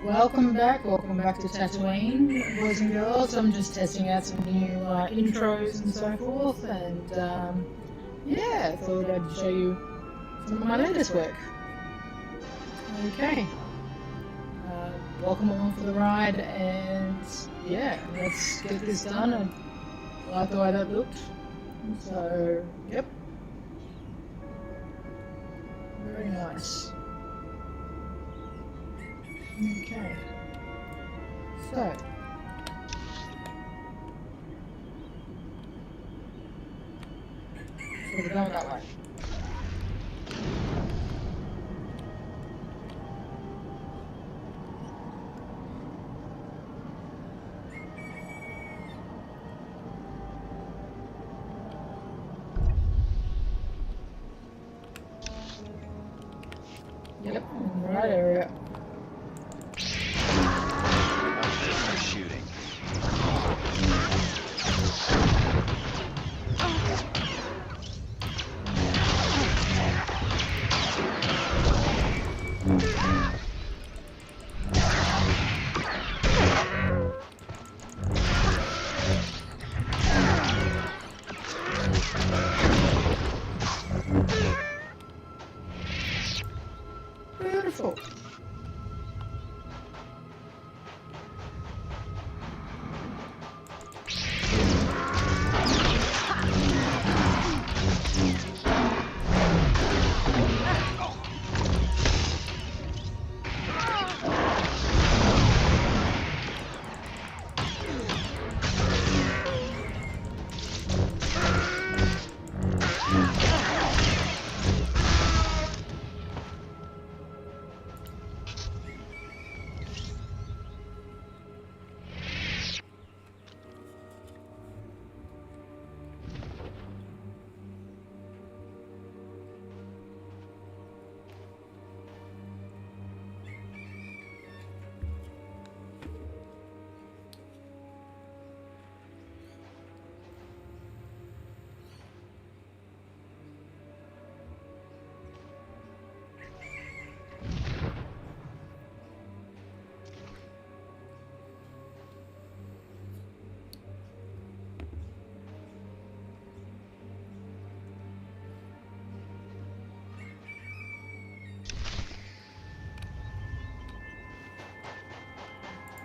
Welcome back to Tatooine, boys and girls. I'm just testing out some new intros and so forth, and yeah, I thought I'd show you some of my latest work. Okay, welcome along for the ride, and yeah, let's get this done. I like the way that looked, so yep, very nice. Okay, so we're going that way. Yep, right area. Shooting. Beautiful.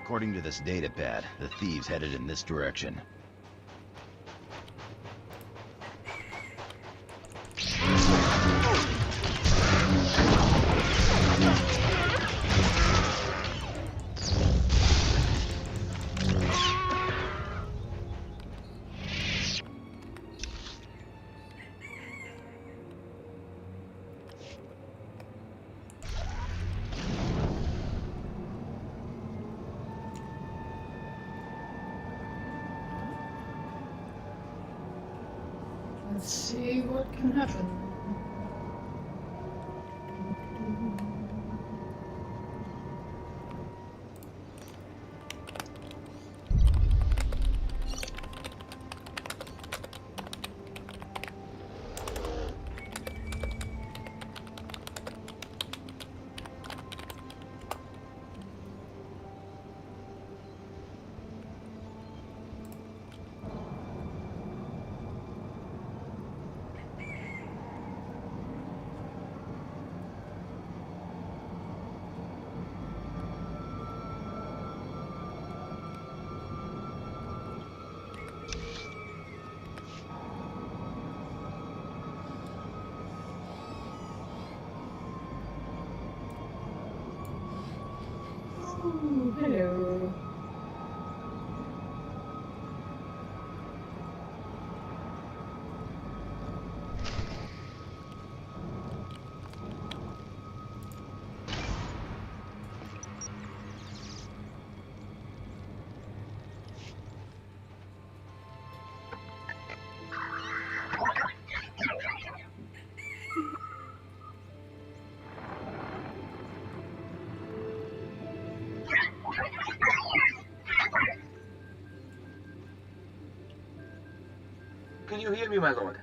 According to this datapad, the thieves headed in this direction. Let's see what can happen. Ooh, hello. Can you hear me, my lord?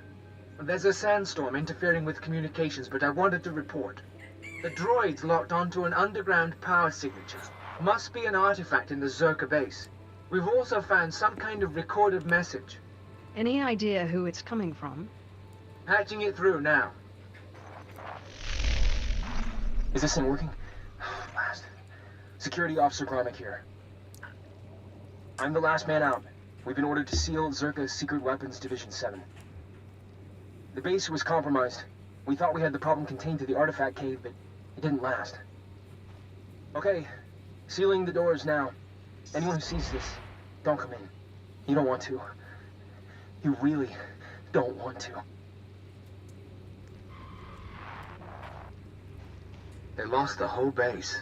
There's a sandstorm interfering with communications, but I wanted to report. The droids locked onto an underground power signature. Must be an artifact in the Zerka base. We've also found some kind of recorded message. Any idea who it's coming from? Patching it through now. Is this thing working? Last. Security Officer Gromik here. I'm the last man out. We've been ordered to seal Zerka's Secret Weapons Division 7. The base was compromised. We thought we had the problem contained to the artifact cave, but it didn't last. Okay, sealing the doors now. Anyone who sees this, don't come in. You don't want to. You really don't want to. They lost the whole base.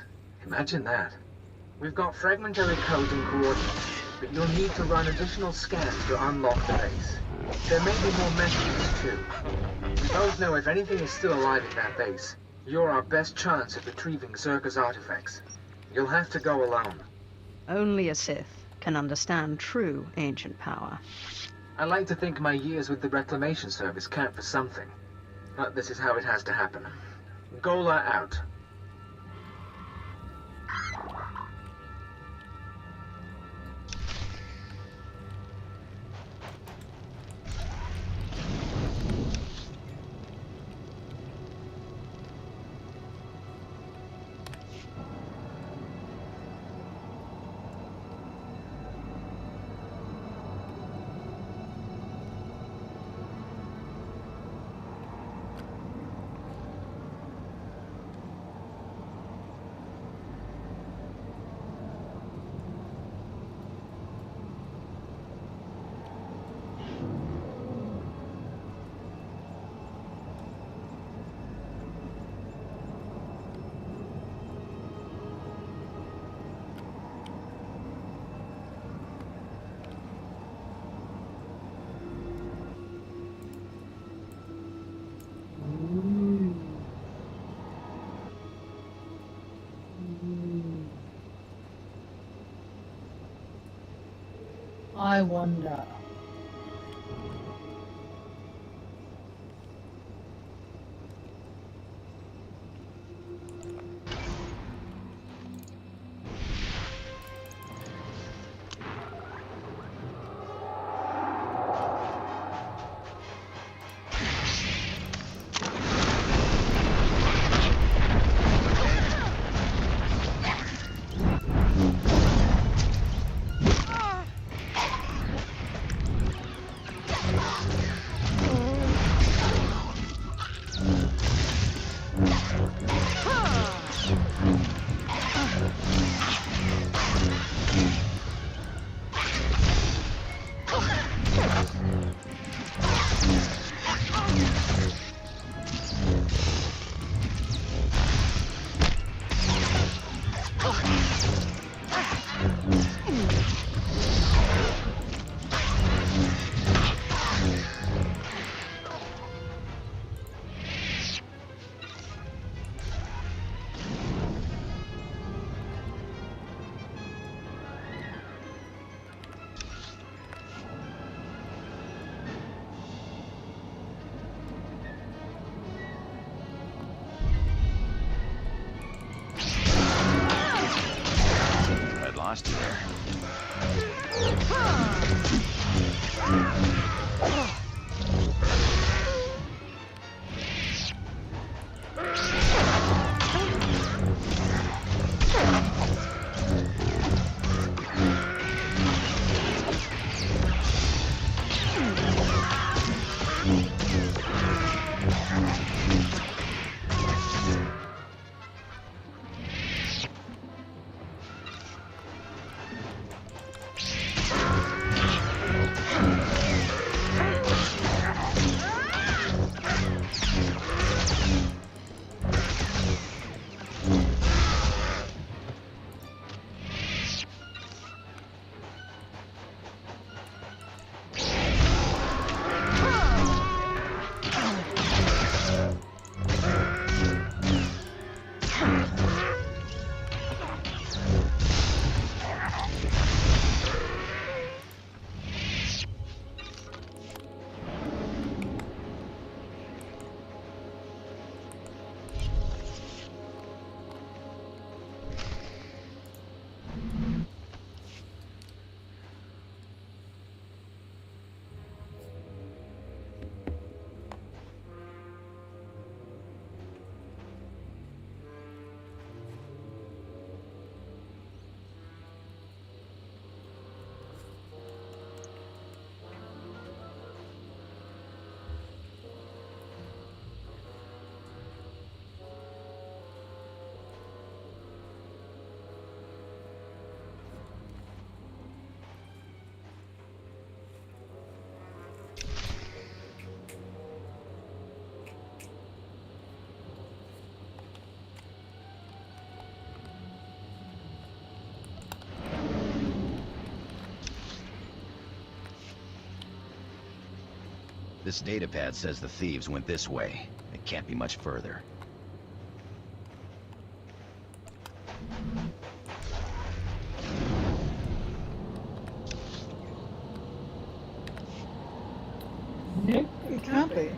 Imagine that. We've got fragmentary codes and coordinates, but you'll need to run additional scans to unlock the base. There may be more messages too. We both know if anything is still alive in that base, you're our best chance of retrieving Zerka's artifacts. You'll have to go alone. Only a Sith can understand true ancient power. I like to think my years with the Reclamation Service count for something. But this is how it has to happen. Gola out. I wonder. This datapad says the thieves went this way. It can't be much further. Nope, it can't be.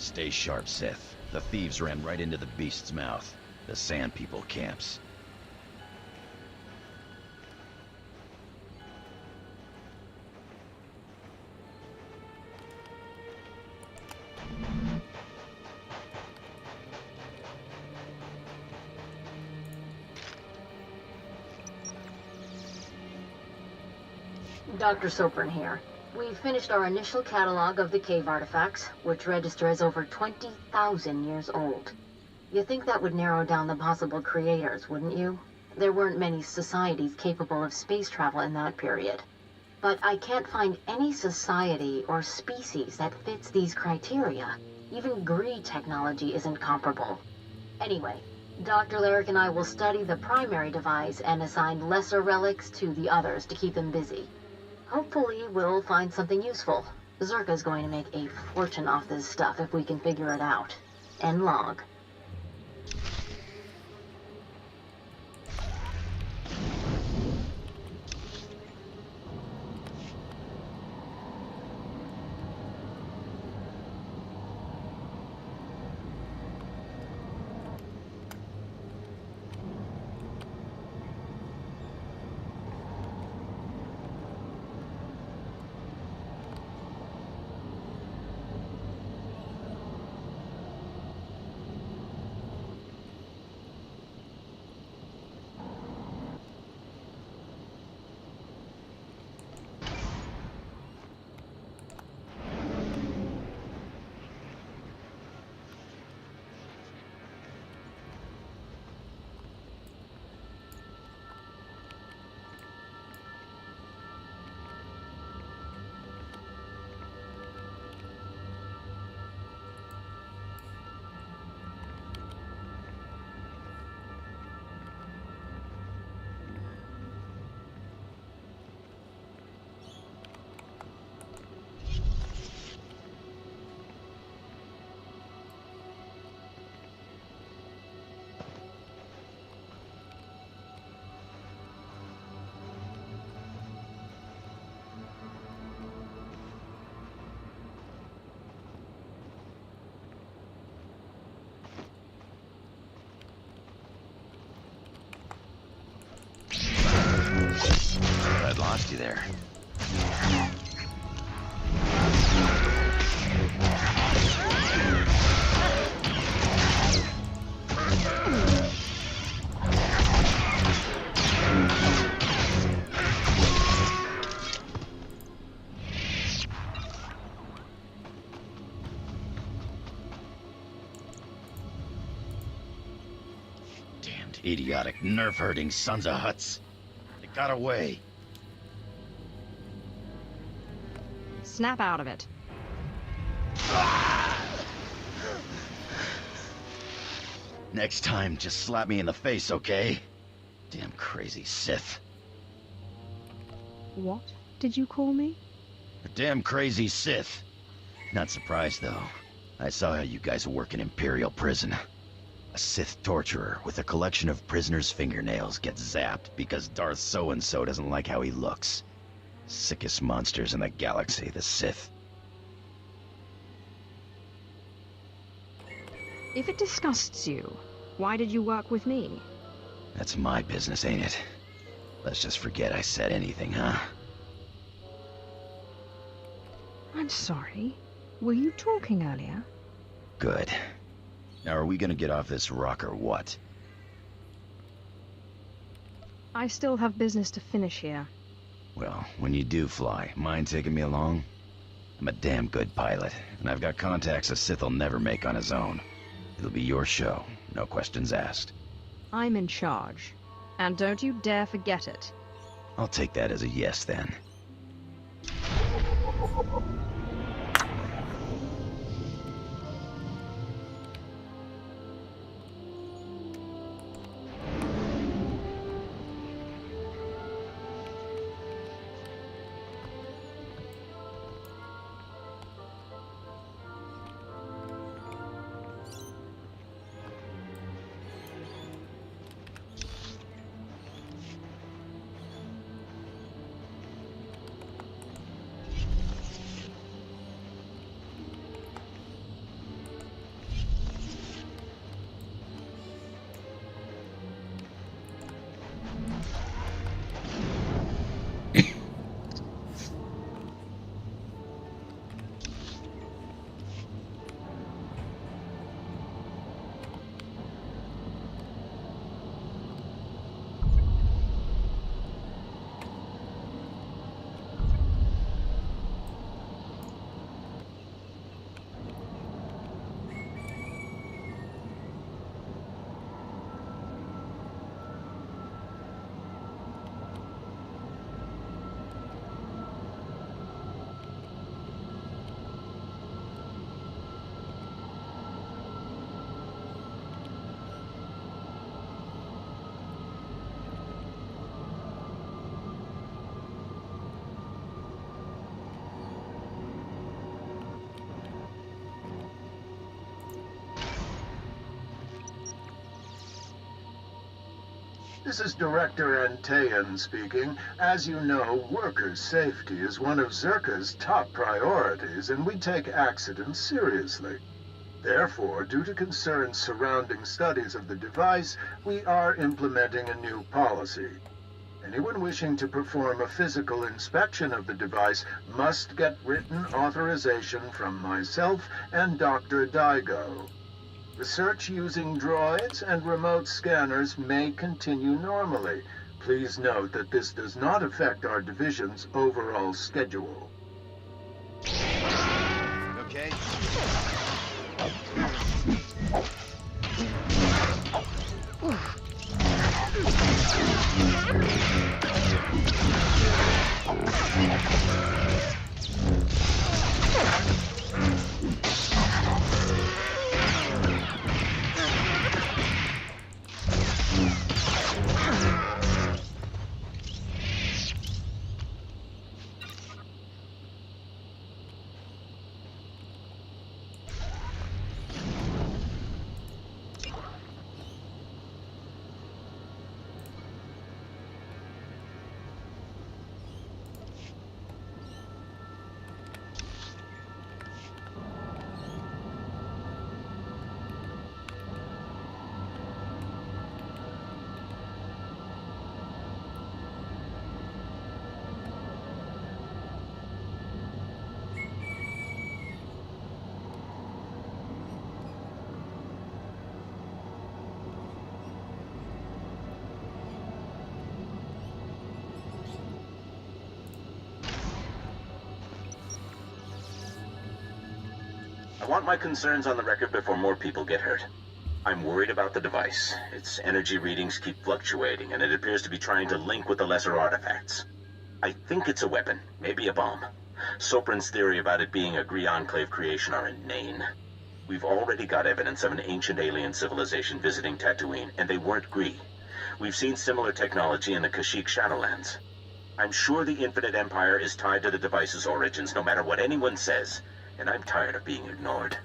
Stay sharp, Sith. The thieves ran right into the beast's mouth. The Sand People camps. Dr. Sopran here. We finished our initial catalog of the cave artifacts, which register as over 20,000 years old. You think that would narrow down the possible creators, wouldn't you? There weren't many societies capable of space travel in that period. But I can't find any society or species that fits these criteria. Even Gree technology isn't comparable. Anyway, Dr. Larrick and I will study the primary device and assign lesser relics to the others to keep them busy. Hopefully, we'll find something useful. Zerka's going to make a fortune off this stuff if we can figure it out. End log. you there. Damned idiotic nerve-hurting sons of huts. They got away. Snap out of it. Next time, just slap me in the face, okay? Damn crazy Sith. What did you call me? A damn crazy Sith. Not surprised, though. I saw how you guys work in Imperial prison. A Sith torturer with a collection of prisoners' fingernails gets zapped because Darth so-and-so doesn't like how he looks. Sickest monsters in the galaxy, the Sith. If it disgusts you, why did you work with me? That's my business, ain't it? Let's just forget I said anything, huh? I'm sorry. Were you talking earlier? Good. Now are we gonna get off this rock or what? I still have business to finish here. Well, when you do fly, mind taking me along? I'm a damn good pilot, and I've got contacts a Sith will never make on his own. It'll be your show, no questions asked. I'm in charge. And don't you dare forget it. I'll take that as a yes, then. This is Director Antaean speaking. As you know, workers' safety is one of Zerka's top priorities, and we take accidents seriously. Therefore, due to concerns surrounding studies of the device, we are implementing a new policy. Anyone wishing to perform a physical inspection of the device must get written authorization from myself and Dr. Daigo. Research using droids and remote scanners may continue normally. Please note that this does not affect our division's overall schedule. Okay. I want my concerns on the record before more people get hurt. I'm worried about the device. Its energy readings keep fluctuating, and it appears to be trying to link with the lesser artifacts. I think it's a weapon, maybe a bomb. Sopran's theory about it being a Gree Enclave creation are inane. We've already got evidence of an ancient alien civilization visiting Tatooine, and they weren't Gree. We've seen similar technology in the Kashyyyk Shadowlands. I'm sure the Infinite Empire is tied to the device's origins, no matter what anyone says, and I'm tired of being ignored.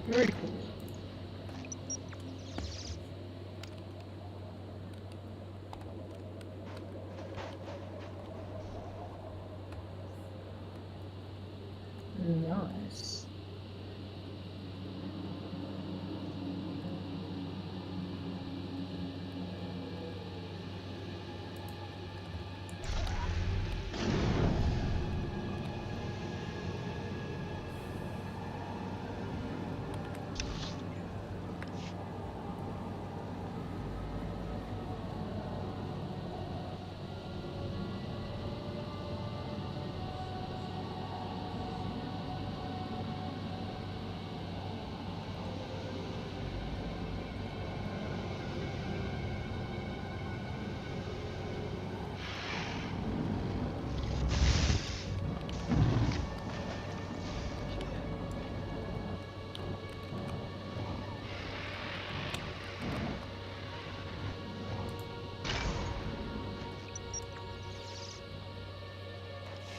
Very cool. Nice.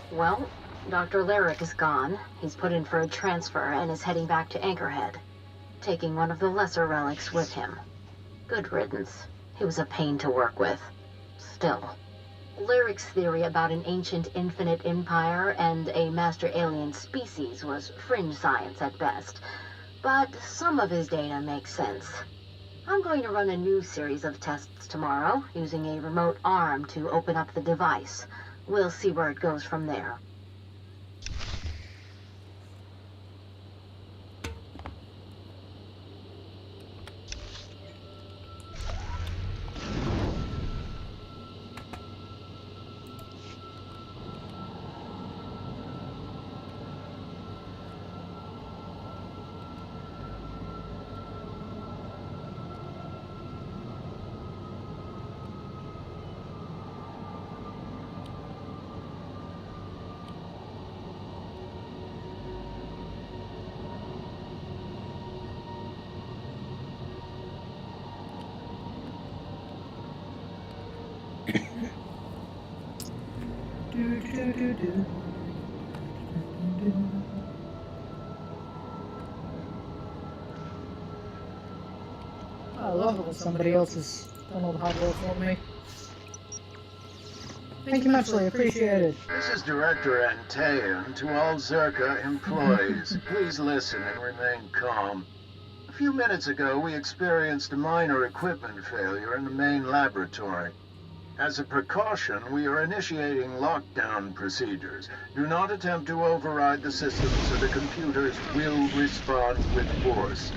Well, Dr. Lyric is gone. He's put in for a transfer and is heading back to Anchorhead, taking one of the lesser relics with him. Good riddance. He was a pain to work with. Still, Lyric's theory about an ancient infinite empire and a master alien species was fringe science at best, but some of his data makes sense. I'm going to run a new series of tests tomorrow, using a remote arm to open up the device. We'll see where it goes from there. I love it when somebody else has done all the hard work for me. Thank you muchly, appreciate it. This is Director Antaean to all Zerka employees. Please listen and remain calm. A few minutes ago, we experienced a minor equipment failure in the main laboratory. As a precaution, we are initiating lockdown procedures. Do not attempt to override the system so the computers will respond with force.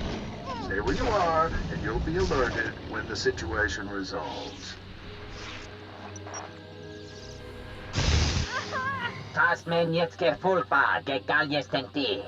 Stay where you are, and you'll be alerted when the situation resolves. Das men jetzt gefulpa, gegal jestem ty.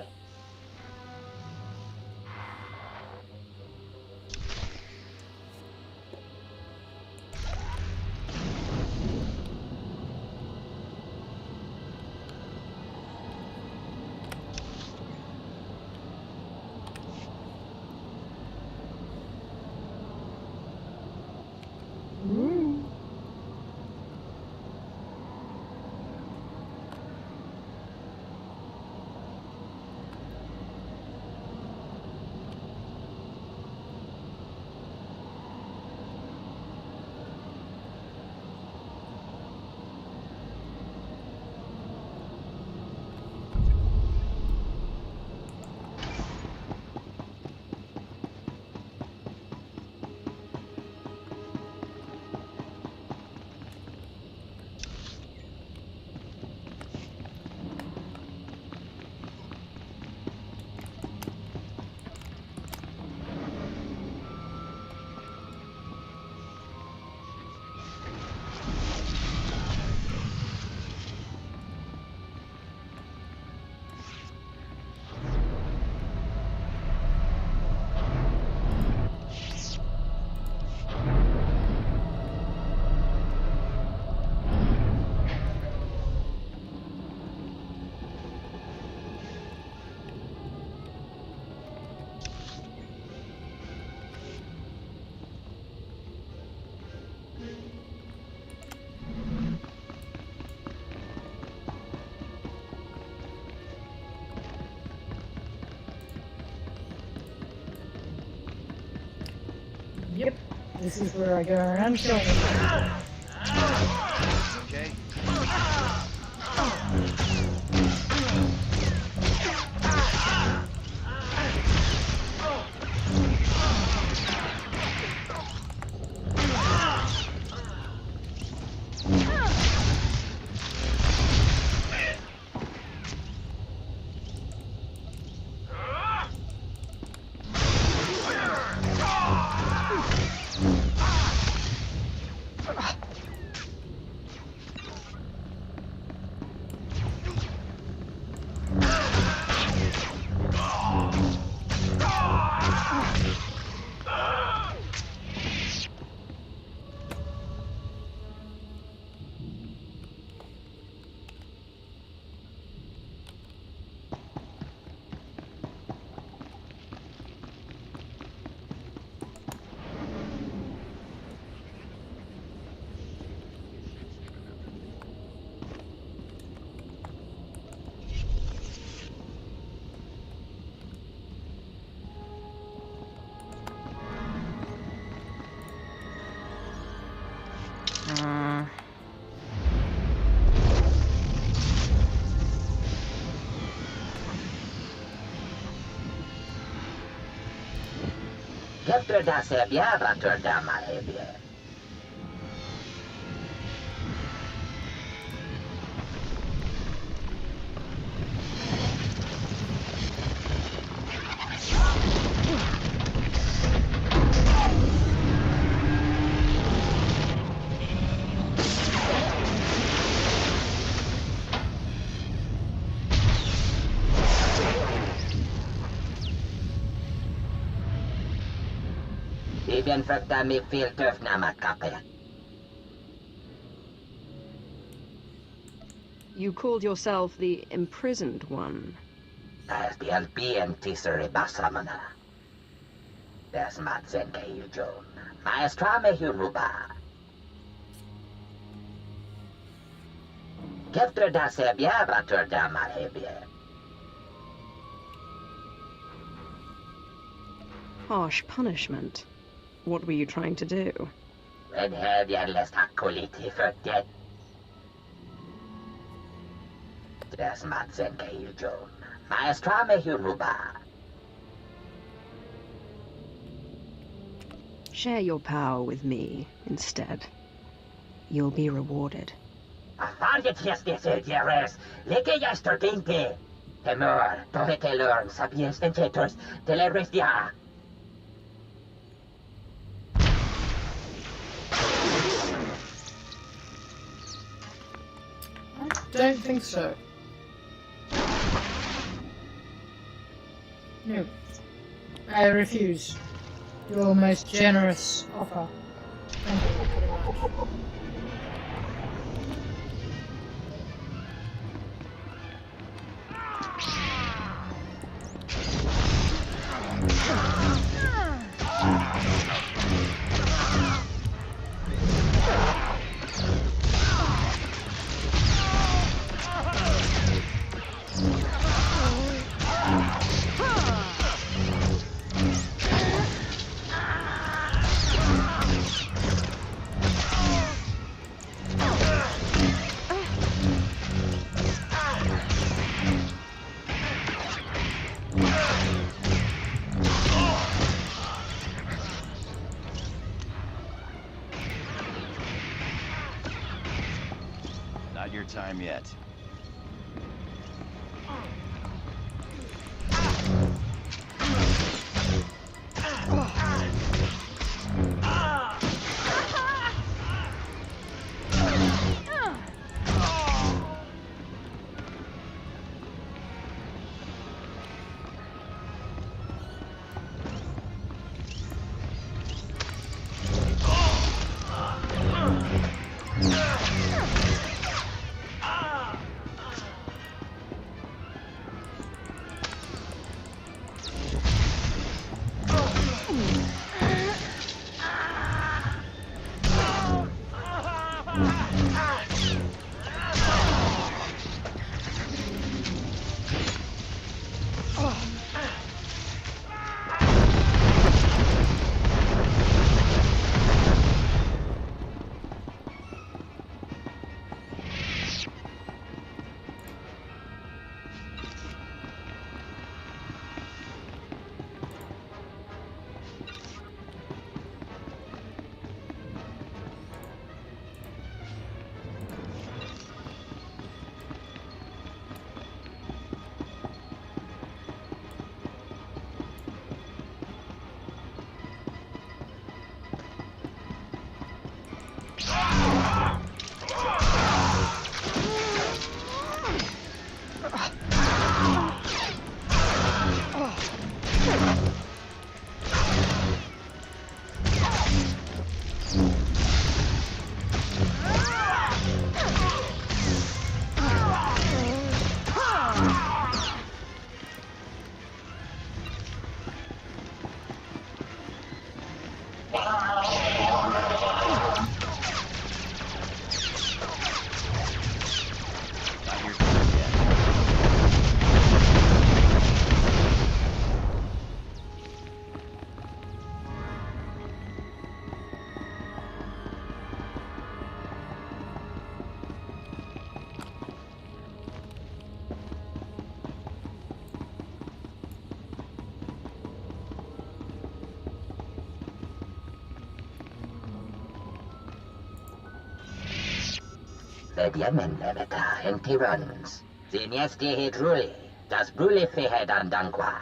Yep, this is where I go around killing them. Okay. Get da se biara da malebie. Bibien fruktar mig filtöf namakape. You called yourself the imprisoned one. As the alpien tisere basamana. Des matsen keiljon. Maestrame hunuba. Gefter da se biara da malebie. Harsh punishment. What were you trying to do? Red head jävles akkoliti föttet. Des matsen keiljon. Maestrame hunuba. Share your power with me instead. You'll be rewarded. Afarget jestes edieres. Leke jäster tinte. Temor, tohetelorm sapiens entetors, telerestia. Don't think so. No. I refuse your most generous offer. Thank you very much. Not your time yet. Vediamen levita en tirans. Siniesti hidruli, das brule fihed andanqua.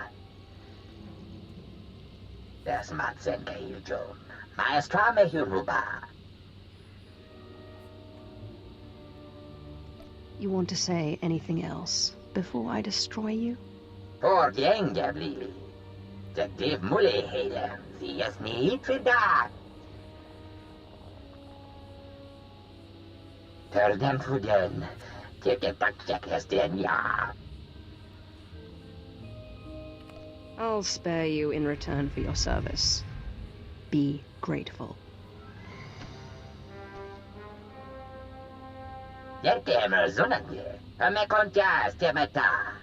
Das matsen keiljon. Maestra me huruba. You want to say anything else before I destroy you? Por gänga blili. Dektiv muli hedem. Sies ni trida. Terdem fuden. Tiketak ja. I'll spare you in return for your service. Be grateful. Yerkemer zunadye. Ame konjas temeta.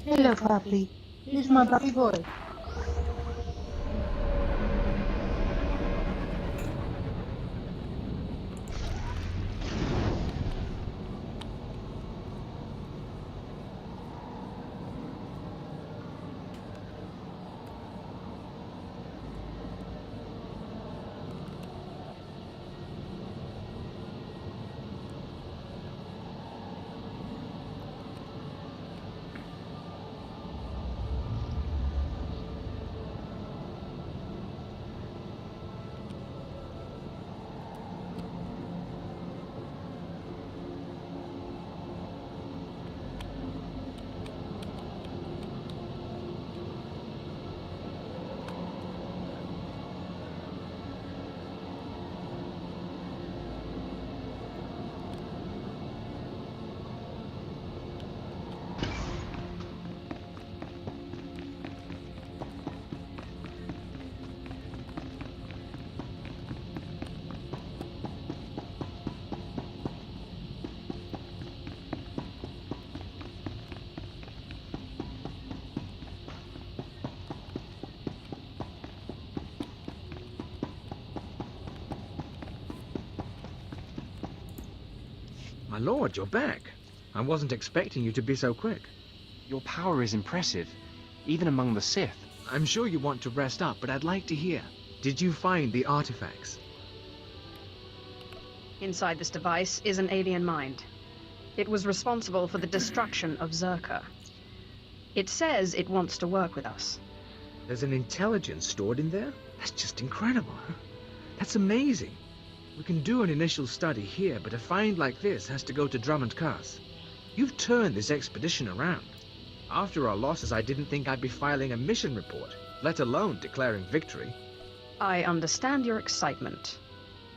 Hello, puppy. Here's my puppy boy. My lord, you're back. I wasn't expecting you to be so quick. Your power is impressive, even among the Sith. I'm sure you want to rest up, but I'd like to hear. Did you find the artifacts? Inside this device is an alien mind. It was responsible for the destruction of Zerka. It says it wants to work with us. There's an intelligence stored in there? That's just incredible. That's amazing. We can do an initial study here, but a find like this has to go to Drummond Cars. You've turned this expedition around. After our losses, I didn't think I'd be filing a mission report, let alone declaring victory. I understand your excitement,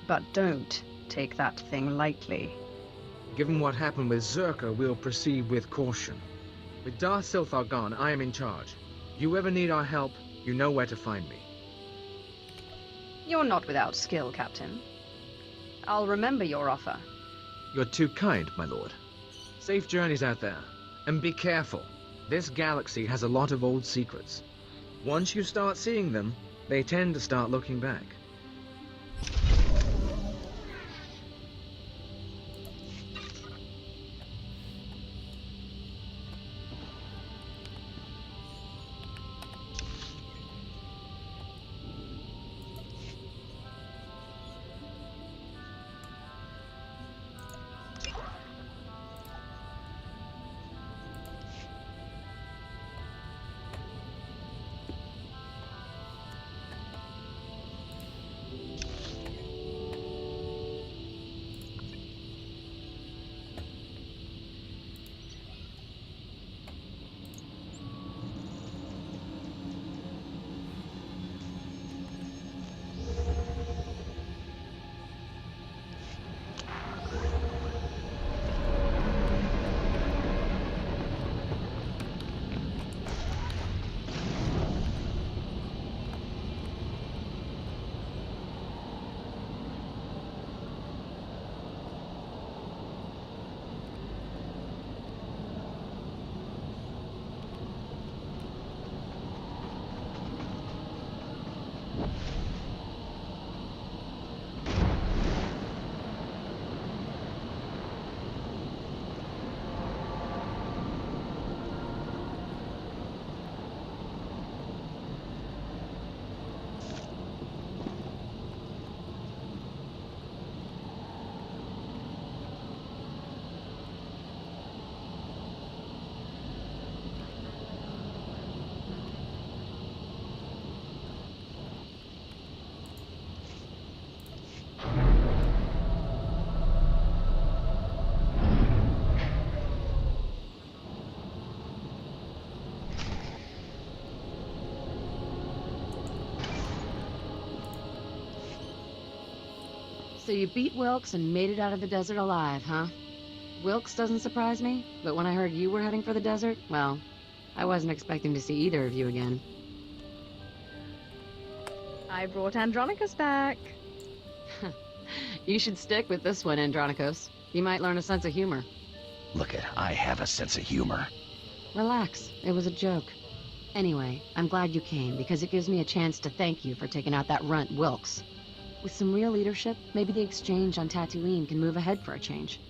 but don't take that thing lightly. Given what happened with Zerka, we'll proceed with caution. With Darth Silthar gone, I am in charge. You ever need our help, you know where to find me. You're not without skill, Captain. I'll remember your offer. You're too kind, my lord. Safe journeys out there. And be careful. This galaxy has a lot of old secrets. Once you start seeing them, they tend to start looking back. So you beat Wilkes and made it out of the desert alive, huh? Wilkes doesn't surprise me, but when I heard you were heading for the desert, well, I wasn't expecting to see either of you again. I brought Andronicus back. You should stick with this one, Andronicus. You might learn a sense of humor. Look I have a sense of humor. Relax, it was a joke. Anyway, I'm glad you came, because it gives me a chance to thank you for taking out that runt Wilkes. With some real leadership, maybe the exchange on Tatooine can move ahead for a change.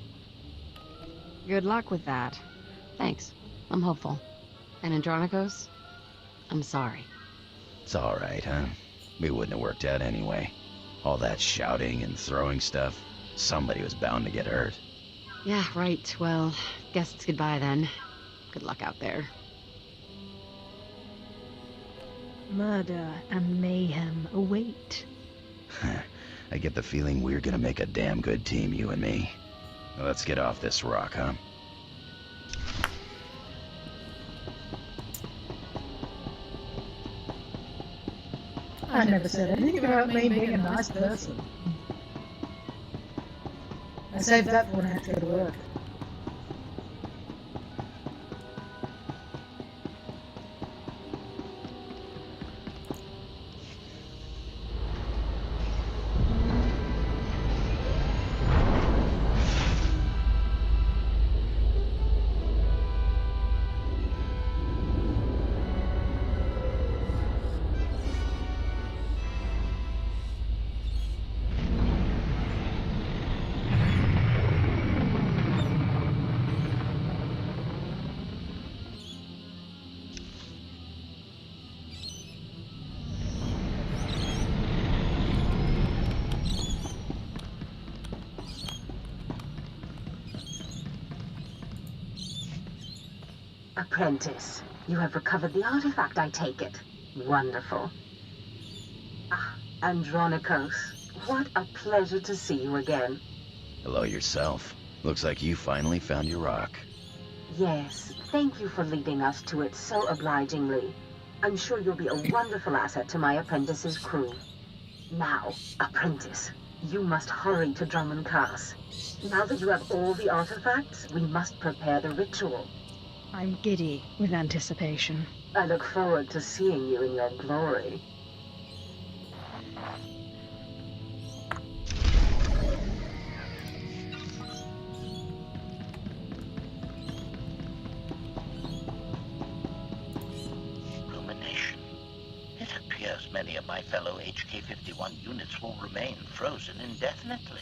Good luck with that. Thanks. I'm hopeful. And Andronicus, I'm sorry. It's alright, huh? We wouldn't have worked out anyway. All that shouting and throwing stuff, somebody was bound to get hurt. Yeah, right. Well, guess it's goodbye then. Good luck out there. Murder and mayhem await. I get the feeling we're gonna make a damn good team, you and me. Let's get off this rock, huh? I never said anything about me being a nice person. I saved that for when I have to go to work. Apprentice, you have recovered the artifact, I take it. Wonderful. Ah, Andronicus, what a pleasure to see you again. Hello yourself. Looks like you finally found your rock. Yes, thank you for leading us to it so obligingly. I'm sure you'll be a wonderful asset to my apprentice's crew. Now, Apprentice, you must hurry to Drummond Cass. Now that you have all the artifacts, we must prepare the ritual. I'm giddy with anticipation. I look forward to seeing you in your glory. Rumination. It appears many of my fellow HK-51 units will remain frozen indefinitely.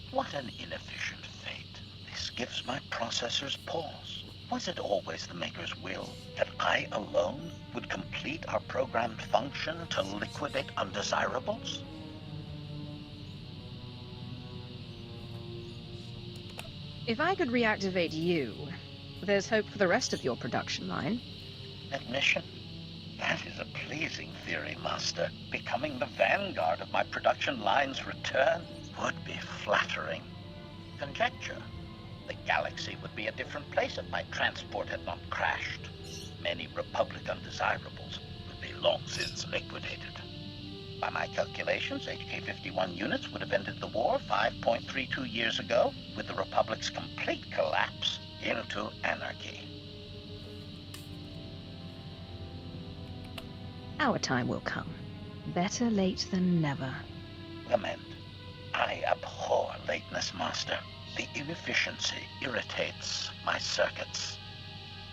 What an inefficient fate. This gives my processors pause. Was it always the Maker's will that I alone would complete our programmed function to liquidate undesirables? If I could reactivate you, there's hope for the rest of your production line. Admission? That is a pleasing theory, Master. Becoming the vanguard of my production line's return would be flattering. Conjecture. The galaxy would be a different place if my transport had not crashed. Many Republic undesirables would be long since liquidated. By my calculations, HK-51 units would have ended the war 5.32 years ago, with the Republic's complete collapse into anarchy. Our time will come. Better late than never. Lament. I abhor lateness, Master. The inefficiency irritates my circuits.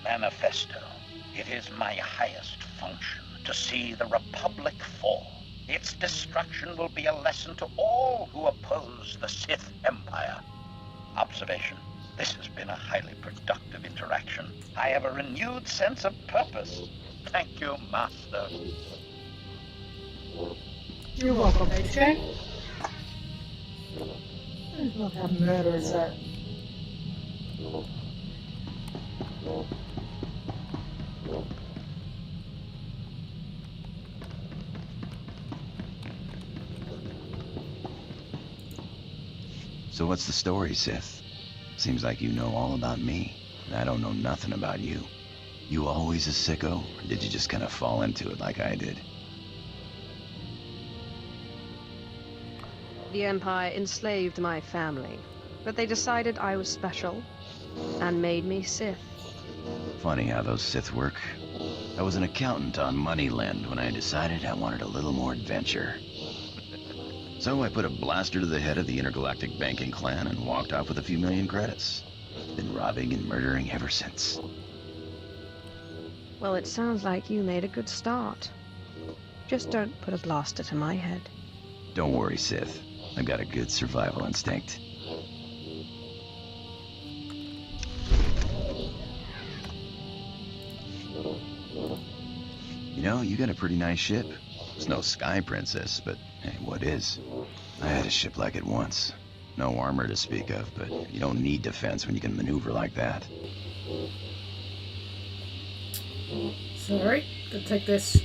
Manifesto. It is my highest function to see the Republic fall. Its destruction will be a lesson to all who oppose the Sith Empire. Observation. This has been a highly productive interaction. I have a renewed sense of purpose. Thank you, Master. You're welcome, HK. Look how murder is that. So what's the story, Sith? Seems like you know all about me, and I don't know nothing about you. You always a sicko, or did you just kind of fall into it like I did? The Empire enslaved my family, but they decided I was special and made me Sith. Funny how those Sith work. I was an accountant on Moneyland when I decided I wanted a little more adventure. So I put a blaster to the head of the intergalactic banking clan and walked off with a few million credits. Been robbing and murdering ever since. Well, it sounds like you made a good start. Just don't put a blaster to my head. Don't worry, Sith. I've got a good survival instinct. You know, you got a pretty nice ship. It's no Sky Princess, but hey, what is? I had a ship like it once. No armor to speak of, but you don't need defense when you can maneuver like that. Sorry, gotta take this.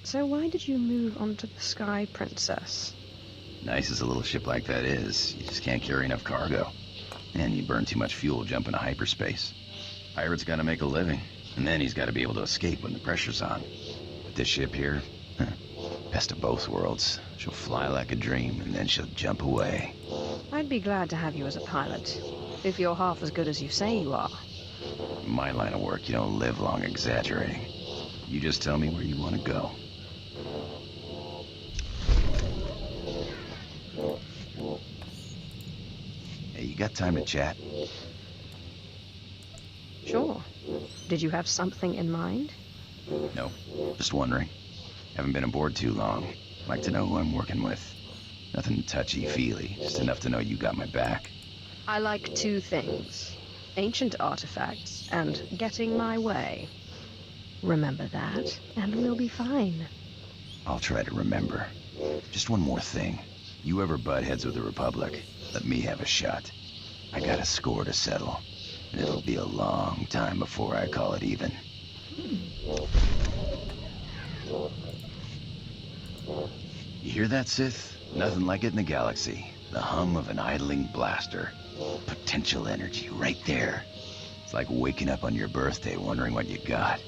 So why did you move onto the Sky Princess? Nice as a little ship like that is, you just can't carry enough cargo. And you burn too much fuel jumping to hyperspace. Pirate's gotta make a living, and then he's gotta be able to escape when the pressure's on. But this ship here, best of both worlds. She'll fly like a dream, and then she'll jump away. I'd be glad to have you as a pilot, if you're half as good as you say you are. In my line of work, you don't live long exaggerating. You just tell me where you want to go. Hey, you got time to chat? Sure. Did you have something in mind? No, just wondering. Haven't been aboard too long. Like to know who I'm working with. Nothing touchy-feely, just enough to know you got my back. I like two things. Ancient artifacts and getting my way. Remember that, and we'll be fine. I'll try to remember. Just one more thing. You ever butt heads with the Republic, let me have a shot. I got a score to settle, and it'll be a long time before I call it even. You hear that, Sith? Nothing like it in the galaxy. The hum of an idling blaster. Potential energy right there. It's like waking up on your birthday wondering what you got.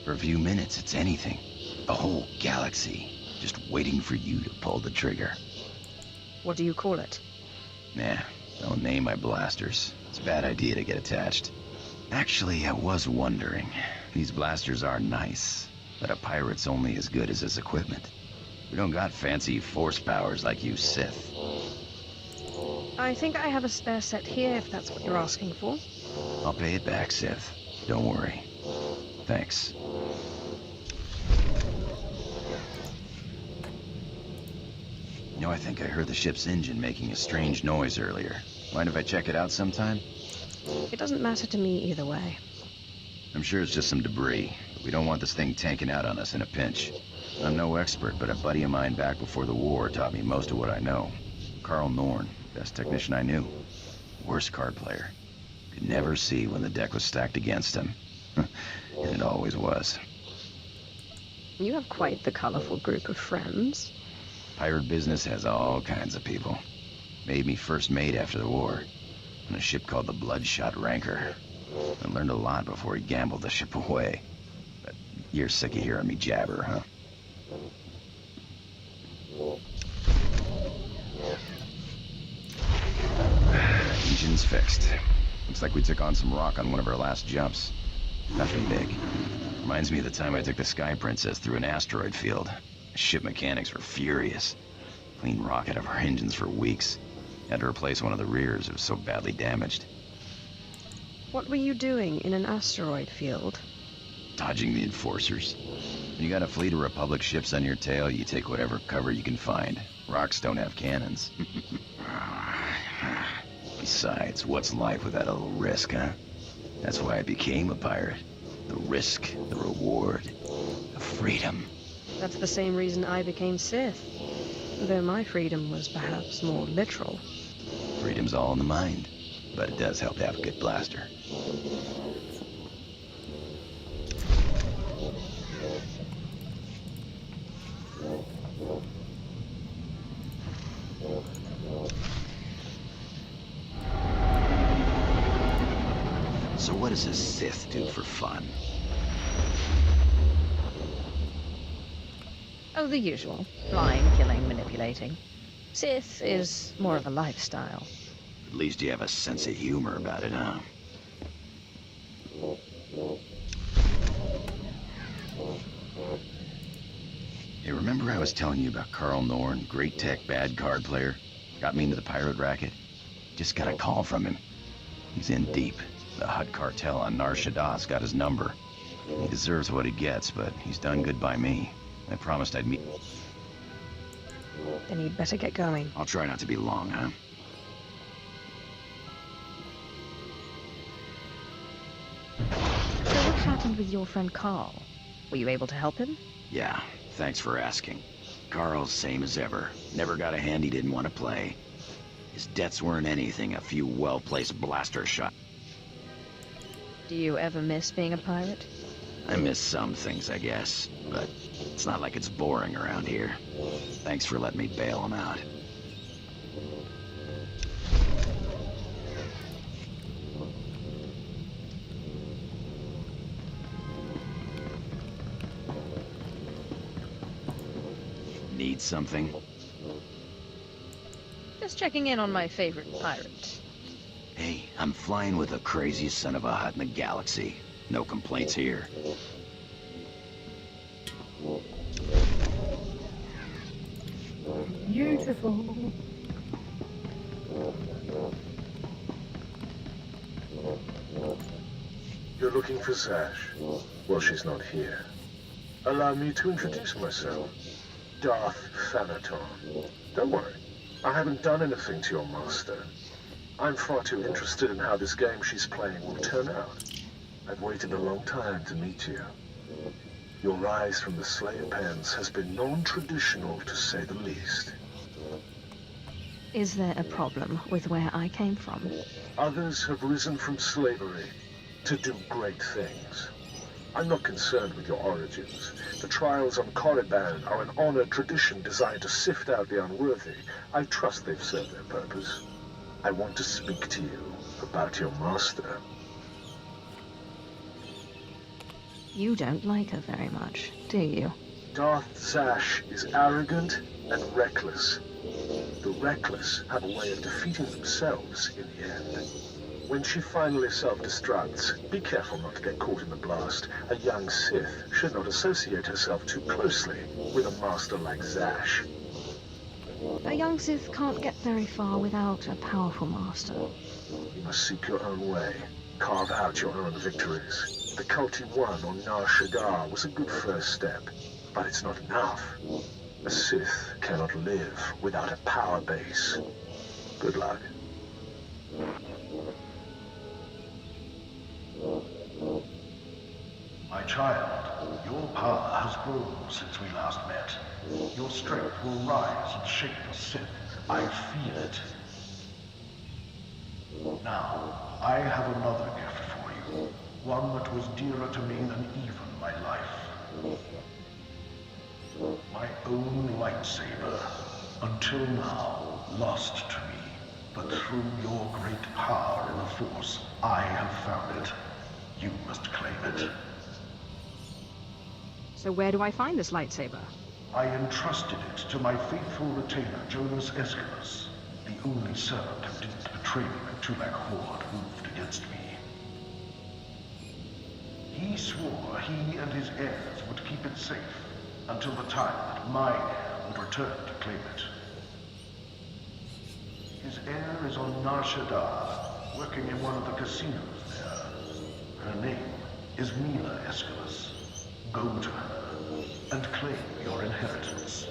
For a few minutes, it's anything. A whole galaxy, just waiting for you to pull the trigger. What do you call it? Nah, don't name my blasters. It's a bad idea to get attached. Actually, I was wondering. These blasters are nice, but a pirate's only as good as his equipment. We don't got fancy force powers like you Sith. I think I have a spare set here, if that's what you're asking for. I'll pay it back, Sith. Don't worry. Thanks. I think I heard the ship's engine making a strange noise earlier. Mind if I check it out sometime? It doesn't matter to me either way. I'm sure it's just some debris, but we don't want this thing tanking out on us in a pinch. I'm no expert, but a buddy of mine back before the war taught me most of what I know. Carl Norn, best technician I knew. Worst card player. Could never see when the deck was stacked against him. And it always was. You have quite the colorful group of friends. Pirate business has all kinds of people. Made me first mate after the war, on a ship called the Bloodshot Ranker. I learned a lot before he gambled the ship away. But you're sick of hearing me jabber, huh? Engine's fixed. Looks like we took on some rock on one of our last jumps. Nothing big. Reminds me of the time I took the Sky Princess through an asteroid field. The ship mechanics were furious. Cleaned rock out of our engines for weeks. Had to replace one of the rears, it was so badly damaged. What were you doing in an asteroid field? Dodging the enforcers. When you got a fleet of Republic ships on your tail, you take whatever cover you can find. Rocks don't have cannons. Besides, what's life without a little risk, huh? That's why I became a pirate. The risk, the reward, the freedom. That's the same reason I became Sith. Though my freedom was perhaps more literal. Freedom's all in the mind, but it does help to have a good blaster. So what does a Sith do for fun? Oh, the usual. Flying, killing, manipulating. Sith is more of a lifestyle. At least you have a sense of humor about it, huh? Hey, remember I was telling you about Carl Norn, great tech, bad card player? Got me into the pirate racket? Just got a call from him. He's in deep. The Hutt cartel on Nar Shaddah's got his number. He deserves what he gets, but he's done good by me. I promised I'd meet... Then you'd better get going. I'll try not to be long, huh? So what happened with your friend Carl? Were you able to help him? Yeah, thanks for asking. Carl's same as ever. Never got a hand he didn't want to play. His debts weren't anything, a few well-placed blaster shots. Do you ever miss being a pirate? I miss some things, I guess, but it's not like it's boring around here. Thanks for letting me bail him out. Need something? Just checking in on my favorite pirate. Hey, I'm flying with the craziest son of a Hutt in the galaxy. No complaints here. Beautiful. You're looking for Sash? Well, she's not here. Allow me to introduce myself. Darth Thanaton. Don't worry, I haven't done anything to your master. I'm far too interested in how this game she's playing will turn out. I've waited a long time to meet you. Your rise from the Slayer pens has been non-traditional, to say the least. Is there a problem with where I came from? Others have risen from slavery to do great things. I'm not concerned with your origins. The trials on Korriban are an honored tradition designed to sift out the unworthy. I trust they've served their purpose. I want to speak to you about your master. You don't like her very much, do you? Darth Sash is arrogant and reckless. The reckless have a way of defeating themselves in the end. When she finally self-destructs, be careful not to get caught in the blast. A young Sith should not associate herself too closely with a master like Zash. A young Sith can't get very far without a powerful master. You must seek your own way. Carve out your own victories. The cult you won on Nar Shaddaa was a good first step, but it's not enough. A Sith cannot live without a power base. Good luck. My child, your power has grown since we last met. Your strength will rise and shake the Sith. I feel it. Now, I have another gift for you. One that was dearer to me than even my life. My own lightsaber. Until now, lost to me. But through your great power in the Force, I have found it. You must claim it. So where do I find this lightsaber? I entrusted it to my faithful retainer, Jonas Escalus, the only servant who didn't betray me when Tulak Horde moved against me. He swore he and his heirs would keep it safe until the time that my heir would return to claim it. His heir is on Nar Shaddaa, working in one of the casinos there. Her name is Mila Escalus. Go to her and claim your inheritance.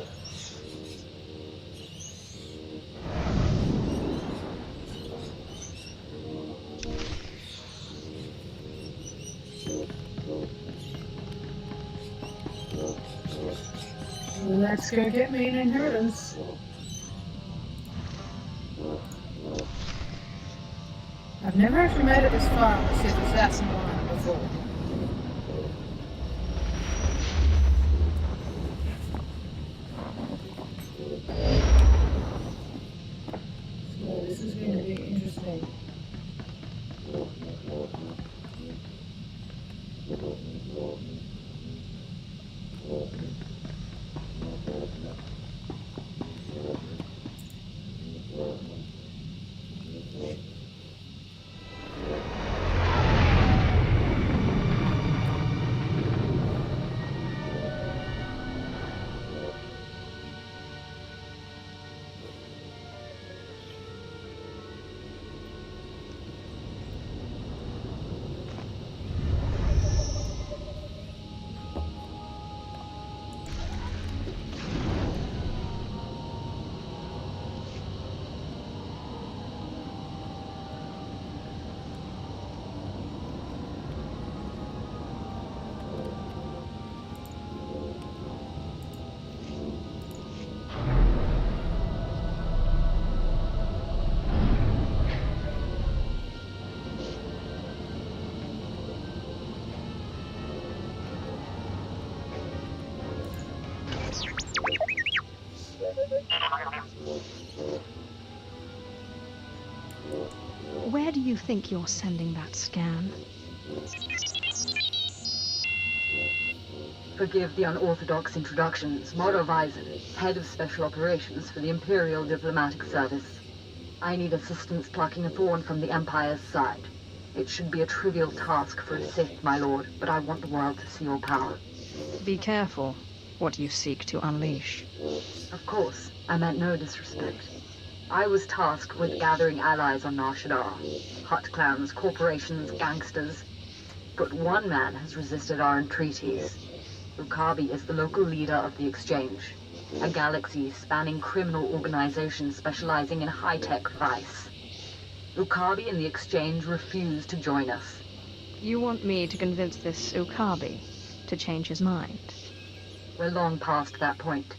Let's go get me an inheritance. I've never actually made it this far on the Sith Assassin line before. So this is going to be interesting. Where do you think you're sending that scan? Forgive the unorthodox introductions. Moro Vizon, head of special operations for the Imperial Diplomatic Service. I need assistance plucking a thorn from the Empire's side. It should be a trivial task for a Sith, my lord, but I want the world to see your power. Be careful what you seek to unleash. Of course, I meant no disrespect. I was tasked with gathering allies on Nar Shaddaa. Hut clans, corporations, gangsters. But one man has resisted our entreaties. Usagi is the local leader of the Exchange, a galaxy-spanning criminal organization specializing in high-tech vice. Usagi and the Exchange refuse to join us. You want me to convince this Usagi to change his mind? We're long past that point.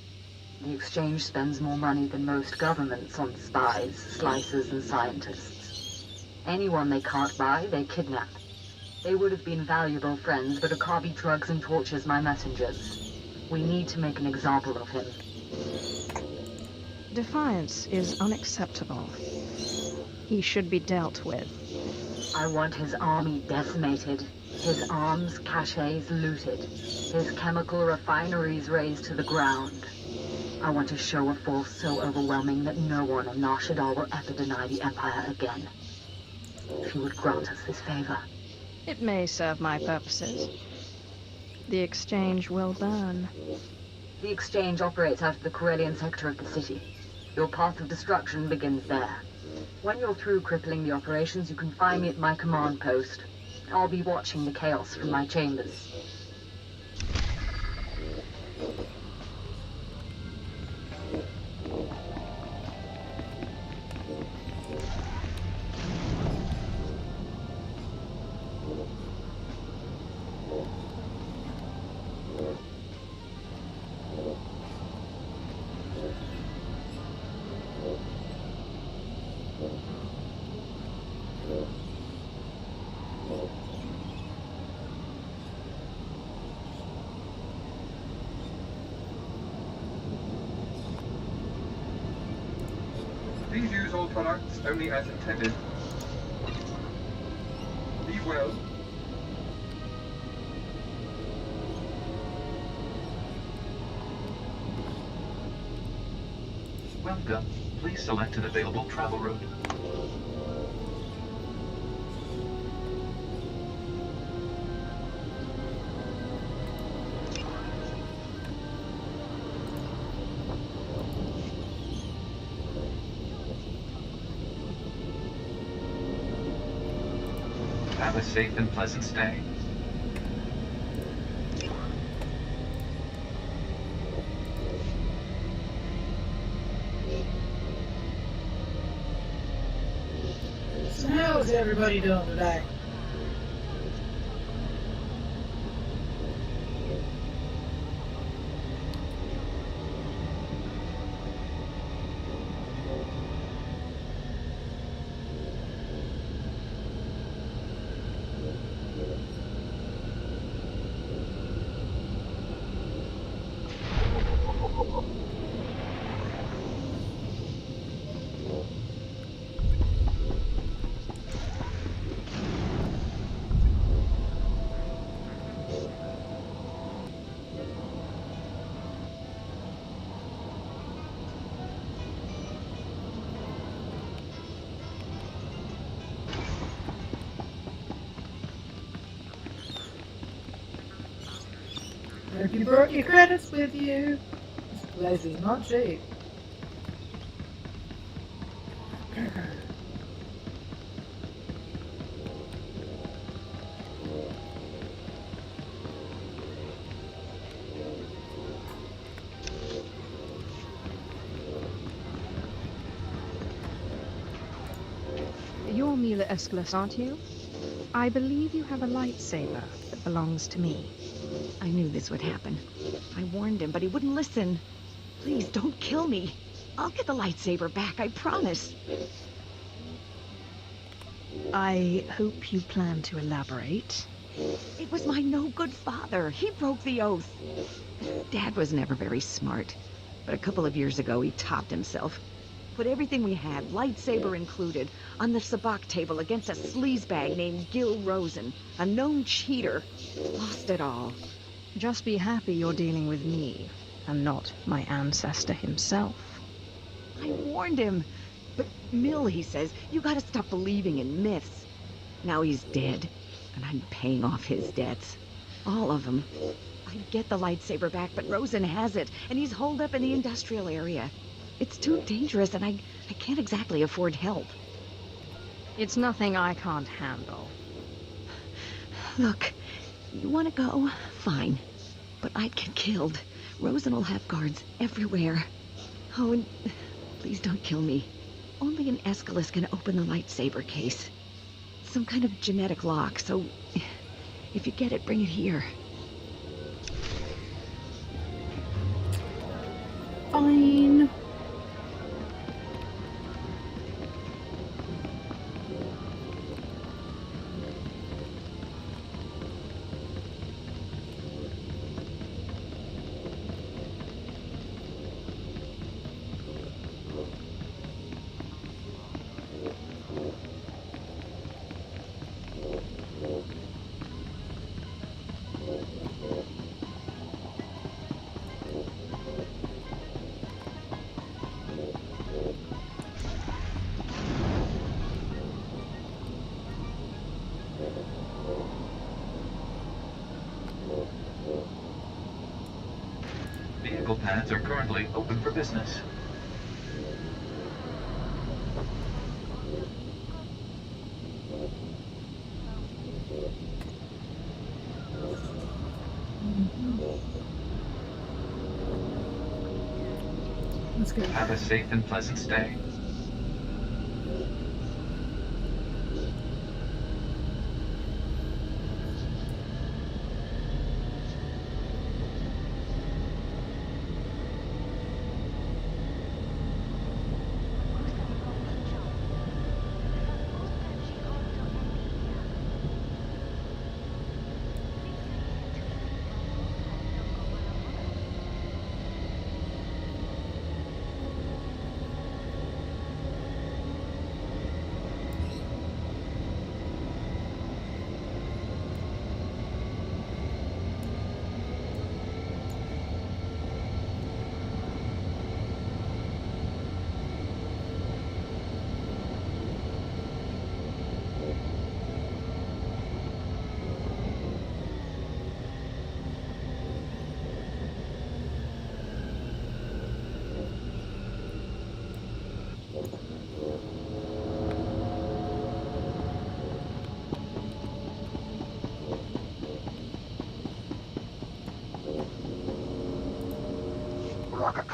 The Exchange spends more money than most governments on spies, slicers, and scientists. Anyone they can't buy, they kidnap. They would have been valuable friends, but Usagi drugs and tortures my messengers. We need to make an example of him. Defiance is unacceptable. He should be dealt with. I want his army decimated, his arms caches looted, his chemical refineries razed to the ground. I want a show of force so overwhelming that no one on Nar Shaddaa will ever deny the Empire again. If you would grant us this favor. It may serve my purposes. The Exchange will burn. The Exchange operates out of the Corellian sector of the city. Your path of destruction begins there. When you're through crippling the operations, you can find me at my command post. I'll be watching the chaos from my chambers. Please use all products only as intended. Be well. Welcome. Please select an available travel route. Have a safe and pleasant stay. So how's everybody doing today? Hope you brought your credits with you. This place is not cheap. You're Mila Aeschylus, aren't you? I believe you have a lightsaber that belongs to me. I knew this would happen. I warned him, but he wouldn't listen. Please, don't kill me. I'll get the lightsaber back, I promise. I hope you plan to elaborate. It was my no-good father. He broke the oath. Dad was never very smart, but a couple of years ago he topped himself. Put everything we had, lightsaber included, on the sabacc table against a sleazebag named Gil Rosen, a known cheater. Lost it all. Just be happy you're dealing with me, and not my ancestor himself. I warned him. But Mill, he says, you gotta stop believing in myths. Now he's dead, and I'm paying off his debts. All of them. I'd get the lightsaber back, but Rosen has it, and he's holed up in the industrial area. It's too dangerous, and I can't exactly afford help. It's nothing I can't handle. Look, you want to go? Fine. But I'd get killed. Rosen will have guards everywhere. Oh, and please don't kill me. Only an Aeschylus can open the lightsaber case. Some kind of genetic lock, so if you get it, bring it here. Fine. Vehicle paths are currently open for business. Let's go. Have a safe and pleasant stay.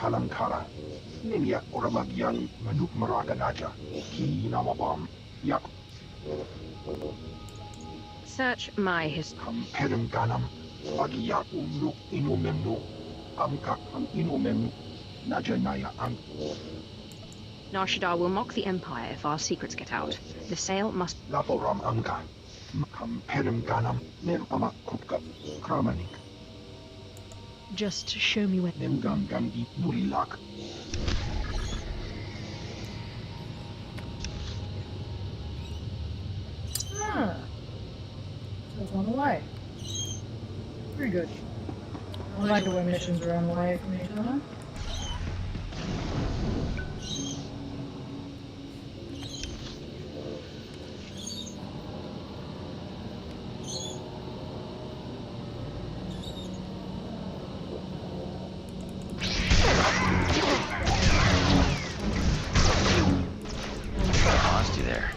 Kalankala. Ninya Oramagian Manuk Maraganaja. Ki Namabam. Yak Search my history. Pedem Ganam. Agiyaku Nuk Inumemnu. Amkak Inumemnu. Najanaya Am. Nar Shaddaa will mock the Empire if our secrets get out. The sale must... Laboram Anga. Pedem Ganam. Nirpama Kupka. Kramanik. Just show me where... Nemgam Gamdi Nurilak. Ah. So it's on the way. Pretty good. I like it when missions are on the way from each other. Lost you there.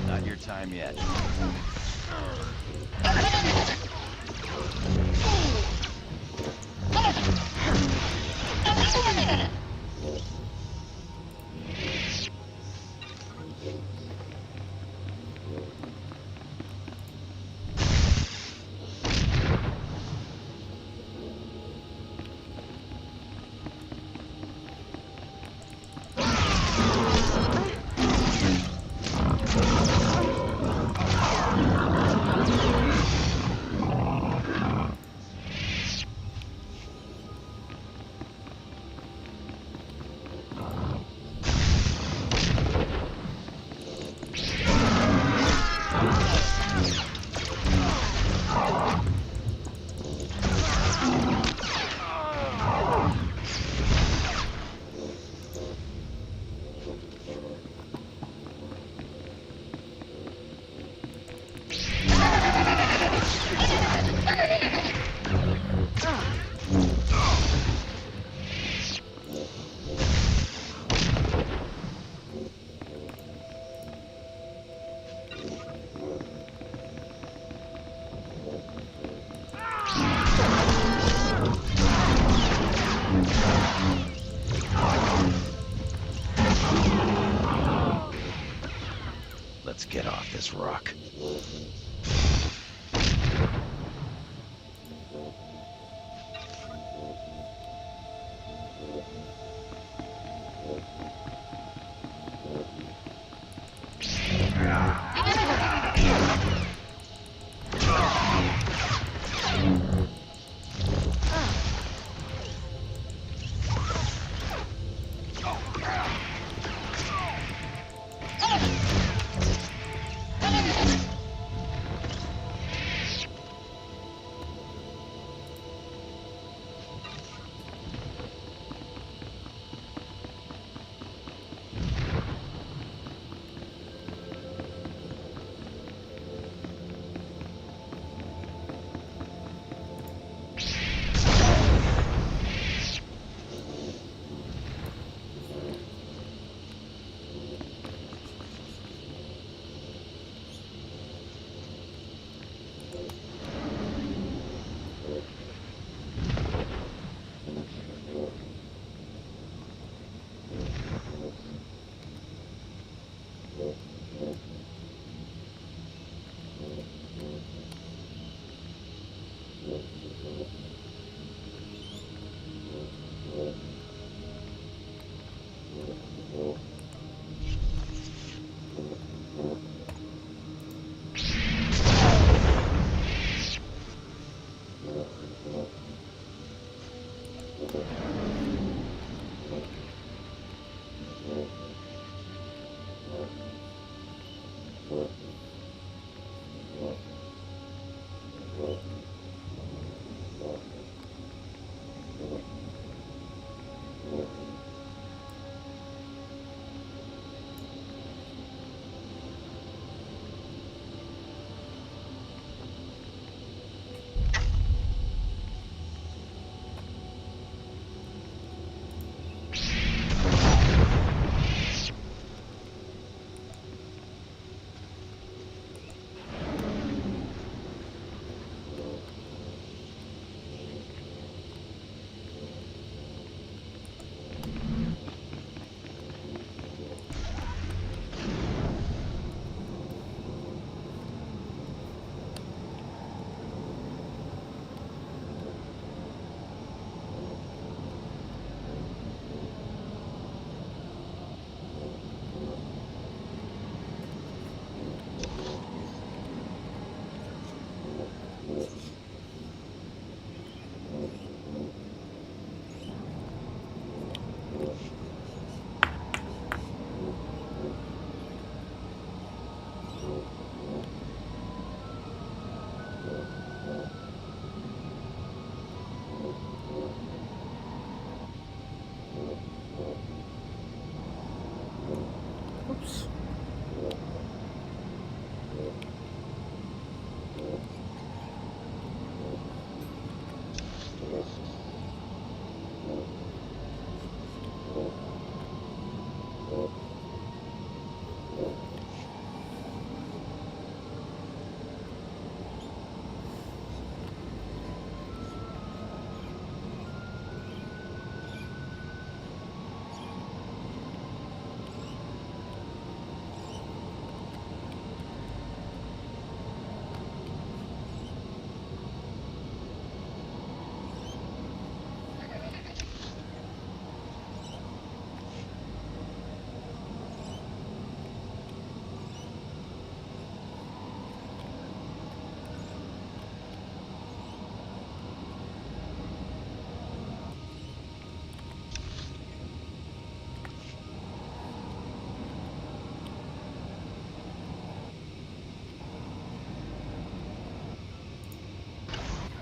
Not your time yet. Let's get off this rock.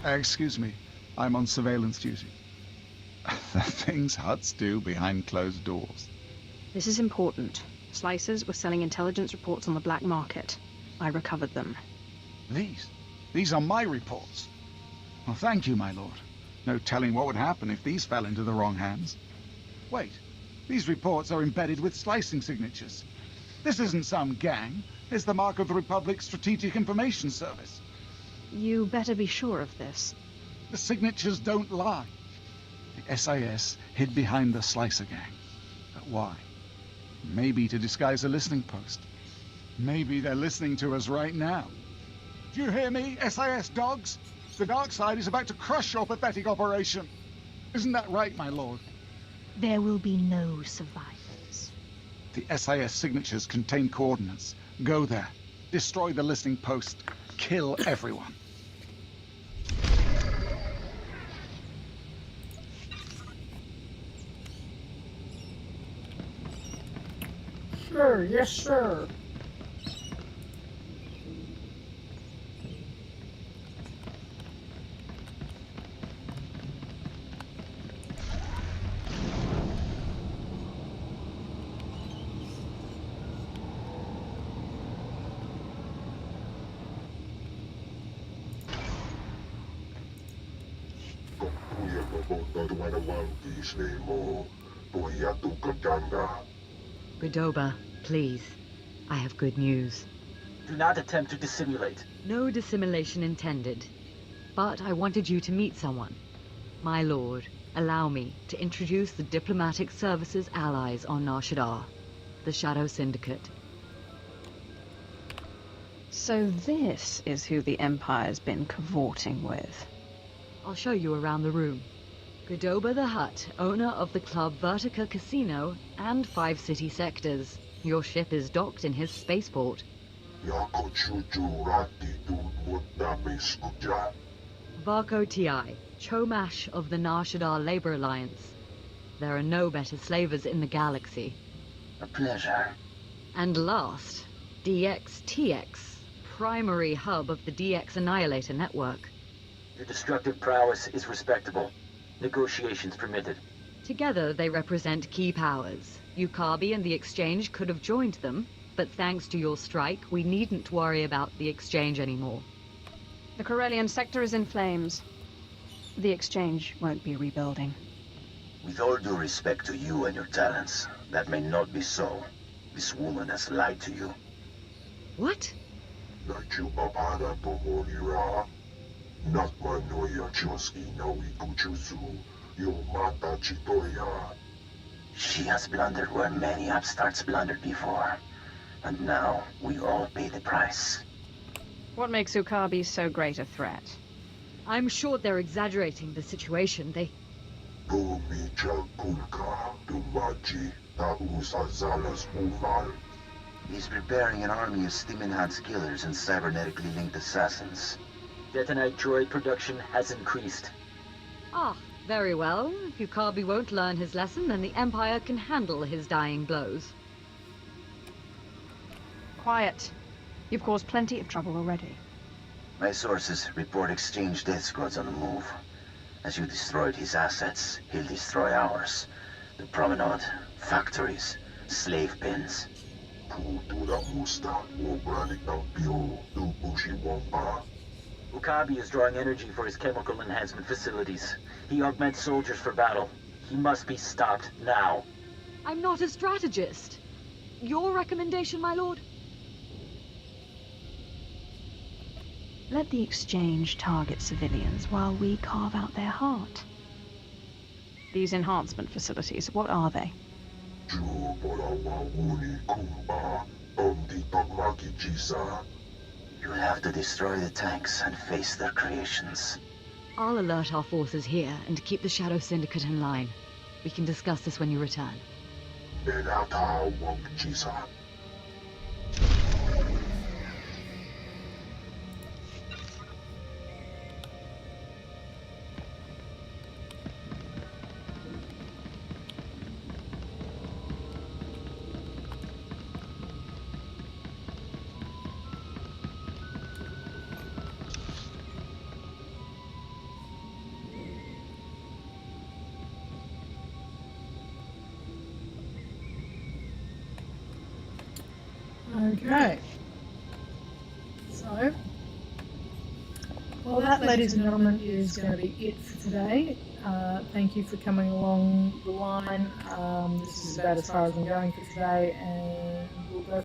Excuse me, I'm on surveillance duty. The things Huts do behind closed doors. This is important. Slicers were selling intelligence reports on the black market. I recovered them. These are my reports. Well, thank you, my lord. No telling what would happen if these fell into the wrong hands. Wait, these reports are embedded with slicing signatures. This isn't some gang. It's the mark of the Republic's Strategic Information Service. You better be sure of this. The signatures don't lie. The SIS hid behind the Slicer gang. But why? Maybe to disguise a listening post. Maybe they're listening to us right now. Do you hear me, SIS dogs? The dark side is about to crush your pathetic operation. Isn't that right, my lord? There will be no survivors. The SIS signatures contain coordinates. Go there. Destroy the listening post. Kill everyone. Sure, yes, sir. Godoba, please. I have good news. Do not attempt to dissimulate. No dissimulation intended. But I wanted you to meet someone. My lord, allow me to introduce the diplomatic services allies on Nar Shaddaa, the Shadow Syndicate. So this is who the Empire's been cavorting with. I'll show you around the room. Godoba the Hutt, owner of the Club Vertica Casino and 5 city sectors. Your ship is docked in his spaceport. Varko Ti, Chomash of the Nar Shaddaa Labor Alliance. There are no better slavers in the galaxy. A pleasure. And last, DX-TX, primary hub of the DX Annihilator network. Your destructive prowess is respectable. Negotiations permitted. Together they represent key powers. Usagi and the Exchange could have joined them, but thanks to your strike, we needn't worry about the Exchange anymore. The Corellian sector is in flames. The Exchange won't be rebuilding. With all due respect to you and your talents, that may not be so. This woman has lied to you. What? She has blundered where many upstarts blundered before. And now, we all pay the price. What makes Usagi so great a threat? I'm sure they're exaggerating the situation. He's preparing an army of Stimenhad's killers and cybernetically linked assassins. Detonite droid production has increased. Ah, very well. If Usagi won't learn his lesson, then the Empire can handle his dying blows. Quiet. You've caused plenty of trouble already. My sources report Exchange death squads on the move. As you destroyed his assets, he'll destroy ours. The promenade, factories, slave pens. Usagi is drawing energy for his chemical enhancement facilities. He augments soldiers for battle. He must be stopped now. I'm not a strategist. Your recommendation, my lord? Let the Exchange target civilians while we carve out their heart. These enhancement facilities, what are they? You'll have to destroy the tanks and face their creations. I'll alert our forces here and keep the Shadow Syndicate in line. We can discuss this when you return. Okay. So, well, that, ladies and gentlemen, is going to be it for today. Thank you for coming along the line. This is about as far as I'm going for today, and we'll go